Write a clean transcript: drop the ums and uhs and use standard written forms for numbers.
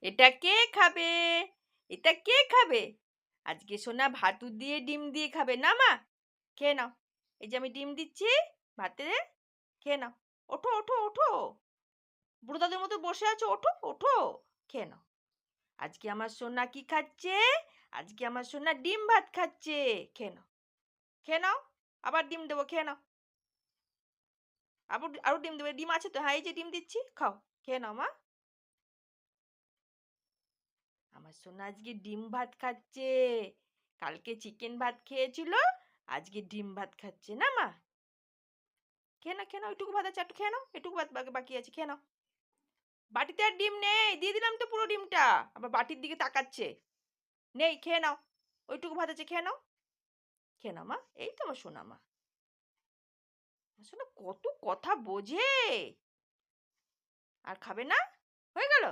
এটা কে খাবে? এটা কে খাবে? আজকে সোনা ভাতু দিয়ে ডিম দিয়ে খাবে না মা? খেয়ে নাও। এই যে আমি ডিম দিচ্ছি ভাতে, খেয়ে নাও। ওঠো ওঠো ওঠো, বুড়ো দাদুর মতো বসে আছো, ওঠো ওঠো, খেয়ে নাও। আজকে আমার সোনা কি খাচ্ছে? আজকে আমার সোনা ডিম ভাত খাচ্ছে। খেয়ে নাও, খেয়ে নাও। আবার ডিম দেবো, খেয়ে নাও। আবার আরো ডিম দেবো, ডিম আছে তো? হ্যাঁ, এই যে ডিম দিচ্ছি, খাও। খেয়ে নাও মা। আমার সোনা আজকে ডিম ভাত খাচ্ছে। কালকে চিকেন ভাত খেয়েছিল, আজকে ডিম ভাত খাচ্ছে না মা? খেয়ে নাও, খেয়ে নাও, এটুকু ভাত আছে, একটু খেয়ে নাও, এটুকু ভাত বাকি আছে, খেয়ে নাও। বাটিতে আর ডিম নেই, দিয়ে দিলাম তো পুরো ডিমটা, আবার বাটির দিকে তাকাচ্ছে। নেই, খেয়ে নাও। ওইটুকু ভাত আছে, খেয়ে নাও। খেয়ে নাও মা, এই তো আমার সোনা মা। আসলে কত কথা বোঝে। আর খাবে না? হয়ে গেল?